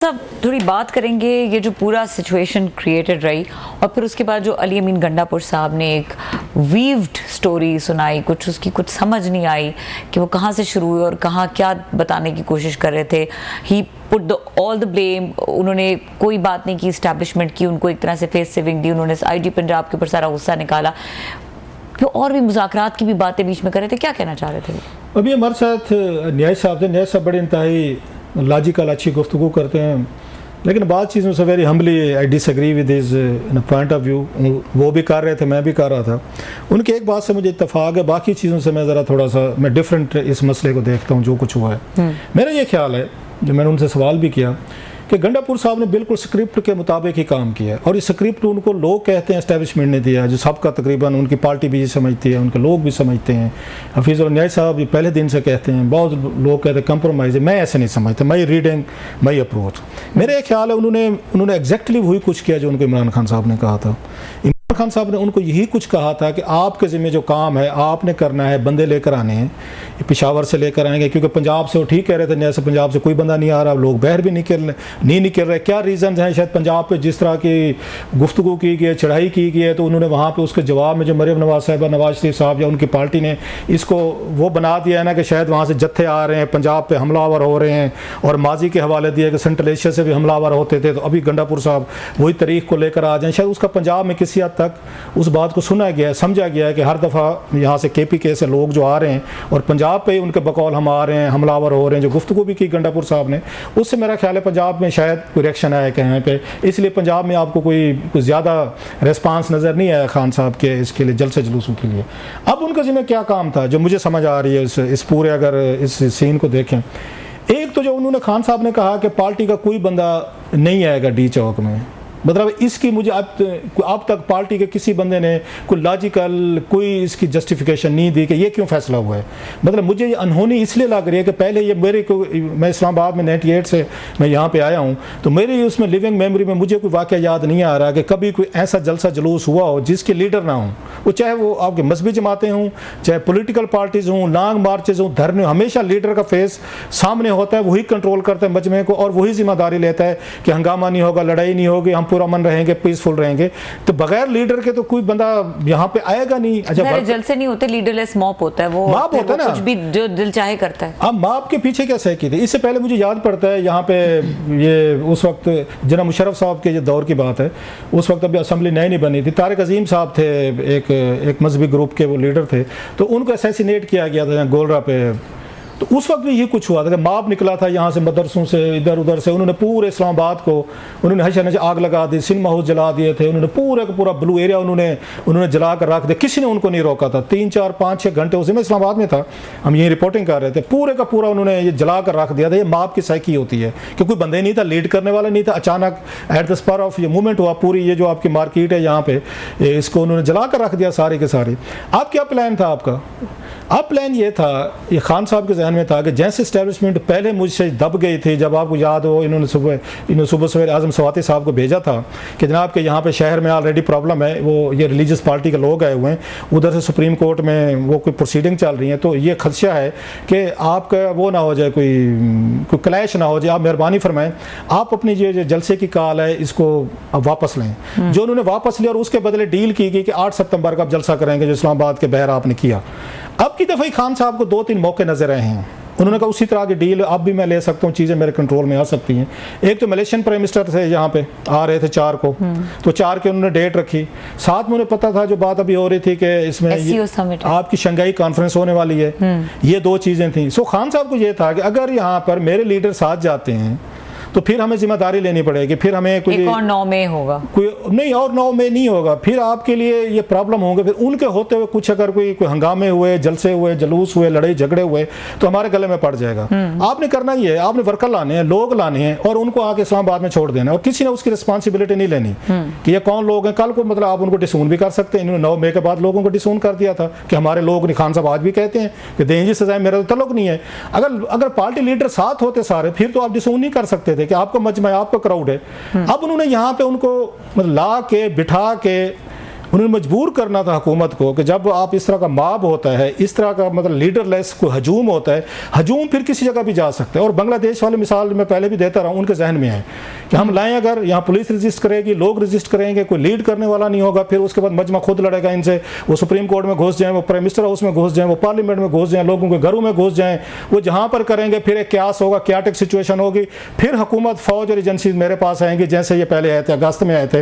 सब थोड़ी बात करेंगे ये जो पूरा सिचुएशन क्रिएटेड रही और फिर उसके बाद जो अली अमीन गंडापुर साहब ने एक वीव्ड स्टोरी सुनाई, कुछ उसकी कुछ समझ नहीं आई कि वो कहाँ से शुरू हुई और कहाँ क्या बताने की कोशिश कर रहे थे। ही पुट ऑल द ब्लेम, उन्होंने कोई बात नहीं की इस्टेब्लिशमेंट की, उनको एक तरह से फेस सेविंग दी, उन्होंने आईजी पंजाब के ऊपर सारा गुस्सा निकाला, फिर और भी मुज़ाकरात की भी बातें बीच में कर रहे थे। क्या कहना चाह रहे थे? अभी हमारे साथ न्याय साहब थे, न्याय साहब बड़े इंतहाई लॉजिकल अच्छी गुफ्तगू करते हैं, लेकिन बाद चीज़ों से very humbly I disagree with his point of view. वो भी कर रहे थे, मैं भी कर रहा था। उनकी एक बात से मुझे इत्तेफाक है, बाकी चीज़ों से मैं ज़रा थोड़ा सा मैं डिफरेंट इस मसले को देखता हूँ जो कुछ हुआ है। मेरा ये ख्याल है, जो मैंने उनसे सवाल भी किया, कि गंडापुर साहब ने बिल्कुल स्क्रिप्ट के मुताबिक ही काम किया है और ये स्क्रिप्ट उनको लोग कहते हैं एस्टेब्लिशमेंट ने दिया है, जो सबका तकरीबन उनकी पार्टी भी ये समझती है, उनके लोग भी समझते हैं। हफीज़ और न्याय साहब ये पहले दिन से कहते हैं, बहुत लोग कहते हैं कंप्रोमाइज़ है, मैं ऐसे नहीं समझता, माई रीडिंग माई अप्रोच। मेरा एक ख्याल है उन्होंने एग्जैक्टली वही कुछ किया जो उनको इमरान खान साहब ने कहा था। इमरान खान साहब ने उनको यही कुछ कहा था कि आपके ज़िम्मे जो काम है आपने करना है, बंदे लेकर आने हैं, पेशावर से लेकर आएंगे, क्योंकि पंजाब से वो ठीक कह रहे थे, जैसे पंजाब से कोई बंदा नहीं आ रहा, लोग बाहर भी नहीं निकल रहे। क्या रीज़न हैं? शायद पंजाब पे जिस तरह की गुफ्तगू की गई है, चढ़ाई की गई है, तो उन्होंने वहाँ पे उसके जवाब में जो मरीम नवाज साहिबा, नवाज शरीफ साहब या उनकी पार्टी ने इसको वो बना दिया है ना कि शायद वहाँ से जत्थे आ रहे हैं, पंजाब पे हमलावर हो रहे हैं, और माजी के हवाले दिए कि सेंट्रल एशिया से भी हमलावर होते थे, तो अभी गंडापुर साहब वही तारीख को लेकर आ जाएँ। शायद उसका पंजाब में किसी हद तक उस बात को सुना गया है, समझा गया है कि हर दफ़ा यहाँ से KPK से लोग जो आ रहे हैं और पंजाब पे उनके बकौल हम आ रहे हैं, हमलावर हो रहे हैं, जो गुफ्तगू भी की गंडापुर साहब ने, उससे मेरा ख्याल है पंजाब में शायद कोई रिएक्शन आया कहीं पे, इसलिए पंजाब में आपको कोई ज़्यादा रिस्पांस नज़र नहीं आया खान साहब के इसके लिए जलसे जुलूसों के लिए। अब उनका जिम्मे क्या काम था जो मुझे समझ आ रही है इस पूरे अगर इस सीन को देखें, एक तो जो उन्होंने खान साहब ने कहा कि पार्टी का कोई बंदा नहीं आएगा डी चौक में, मतलब इसकी मुझे अब तक पार्टी के किसी बंदे ने कोई लॉजिकल कोई इसकी जस्टिफिकेशन नहीं दी कि ये क्यों फैसला हुआ है। मतलब मुझे ये अनहोनी इसलिए लग रही है कि पहले ये मैं इस्लामाबाद में 98 से मैं यहाँ पे आया हूँ, तो मेरी उसमें लिविंग मेमोरी में मुझे कोई वाक़या याद नहीं आ रहा कि कभी कोई ऐसा जलसा जुलूस हुआ हो जिसके लीडर ना हो, वो चाहे वो आपके मजहबी जमातें हों, चाहे पोलिटिकल पार्टीज़ हों, लॉन्ग मार्चेज़ हों, धरने, हमेशा लीडर का फेस सामने होता है, वही कंट्रोल करता है मजमे को और वही जिम्मेदारी लेता है कि हंगामा नहीं होगा, लड़ाई नहीं होगी, हम पूरा अमन रहेंगे, पीसफुल रहेंगे। तो बगैर लीडर के तो कोई बंदा यहाँ पे आएगा नहीं। अच्छा, जलसे नहीं होते, लीडरलेस मॉप होता है, वो मॉप होता है ना, कुछ भी जो दिल चाहे करता है। अब मॉप के पीछे क्या सही की थी? इससे पहले मुझे याद पड़ता है यहाँ पे ये उस वक्त जना मुशर्रफ साहब के ये दौर की बात है, उस वक्त अभी असेंबली नई नहीं बनी थी, तारिक अजीम साहब थे एक मजहबी ग्रुप के वो लीडर थे, तो उनको असैसिनेट किया गया था गोलरा पे। तो उस वक्त भी ये कुछ हुआ था कि मॉब निकला था यहाँ से, मदरसों से, इधर उधर से, उन्होंने पूरे इस्लामाबाद को उन्होंने हशा नशा आग लगा दी, सिनेमा हाउस जला दिए थे, उन्होंने पूरे का पूरा ब्लू एरिया उन्होंने जला कर रख दिया, किसी ने उनको नहीं रोका था। 3, 4, 5, 6 घंटे उस मैं इस्लामाबाद में था, हम यही रिपोर्टिंग कर रहे थे, पूरे का पूरा उन्होंने ये जला कर रख दिया था। ये मॉब की साइकी होती है कि कोई बंदे नहीं था, लीड करने वाला नहीं था, अचानक एट द स्पर ऑफ ये मूवमेंट हुआ, पूरी ये जो आपकी मार्केट है यहाँ पे, इसको उन्होंने जला कर रख दिया सारे के सारे। अब क्या प्लान था आपका? अब प्लान ये था, ये खान साहब के जहन में था कि जैसे इस्टेब्लिशमेंट पहले मुझसे दब गई थी, जब आपको याद हो इन्होंने सुबह सवेरे आज़म सवाती साहब को भेजा था कि जनाब के यहाँ पे शहर में ऑलरेडी प्रॉब्लम है, वो ये रिलीजियस पार्टी के लोग आए हुए हैं, उधर से सुप्रीम कोर्ट में वो कोई प्रोसीडिंग चल रही है, तो ये खदशा है कि आपका वो ना हो जाए, कोई क्लैश ना हो जाए, आप मेहरबानी फरमाएं, आप अपनी ये जलसे की कॉल है इसको अब वापस लें। जो उन्होंने वापस लिया और उसके बदले डील की गई कि 8 सितंबर का आप जलसा करेंगे जो इस्लामाबाद के बहर आपने किया। अब की दफ़ा खान साहब को 2-3 मौके नजर आए हैं, उन्होंने कहा उसी तरह की डील अब भी मैं ले सकता हूँ, चीज़ें मेरे कंट्रोल में आ सकती हैं। एक तो मलेशियन प्राइम मिनिस्टर थे यहाँ पे, आ रहे थे 4 को, तो 4 की उन्होंने डेट रखी। साथ में उन्हें पता था जो बात अभी हो रही थी कि इसमें आपकी शंघाई कॉन्फ्रेंस होने वाली है, ये 2 चीज़ें थी। सो खान साहब को ये था कि अगर यहाँ पर मेरे लीडर साथ जाते हैं तो फिर हमें जिम्मेदारी लेनी पड़ेगी, फिर हमें कोई और 9 में होगा, कोई नहीं, और 9 में नहीं होगा, फिर आपके लिए ये प्रॉब्लम होंगे। फिर उनके होते हुए कुछ अगर कोई हंगामे हुए, जलसे हुए, जलूस हुए, लड़ाई झगड़े हुए, तो हमारे गले में पड़ जाएगा। आपने करना ही है, आपने वर्कर लाने हैं, लोग लाने हैं और उनको आके इस्लामाबाद में छोड़ देना, और किसी ने उसकी रिस्पॉन्सिबिलिटी नहीं लेनी कि ये कौन लोग हैं। कल को मतलब आप उनको डिसून भी कर सकते हैं, इन्होंने 9 मई के बाद लोगों को डिसून कर दिया था कि हमारे लोग, खान साहब आज भी कहते हैं कि दें जी सजाएं, मेरा तो तल्लुक नहीं है। अगर पार्टी लीडर साथ होते सारे, फिर तो आप डिसून नहीं कर सकते थे कि आपको मजमा, आपका क्राउड है। अब उन्होंने यहाँ पे उनको ला के बिठा के उन्होंने मजबूर करना था हुकूमत को कि जब आप इस तरह का माब होता है, इस तरह का मतलब लीडरलेस कोई हजूम होता है, हजूम फिर किसी जगह भी जा सकते हैं। और बांग्लादेश वाले मिसाल मैं पहले भी देता रहा हूँ, उनके जहन में है कि हम लाएं, अगर यहाँ पुलिस रजिस्ट करेगी, लोग रजिस्ट करेंगे, कोई लीड करने वाला नहीं होगा, फिर उसके बाद मजमा खुद लड़ेगा इनसे, वो सुप्रीम कोर्ट में घुस जाएं, वो प्राइम मिनिस्टर हाउस में घुस जाएं, वो पार्लियामेंट में घुस जाएं, लोगों के घरों में घुस जाएं, वो जहाँ पर करेंगे फिर एक क्यास होगा, क्याटिक सिचुएशन होगी, फिर हुकूमत, फौज और एजेंसी मेरे पास आएंगी जैसे ये पहले आए थे, अगस्त में आए थे।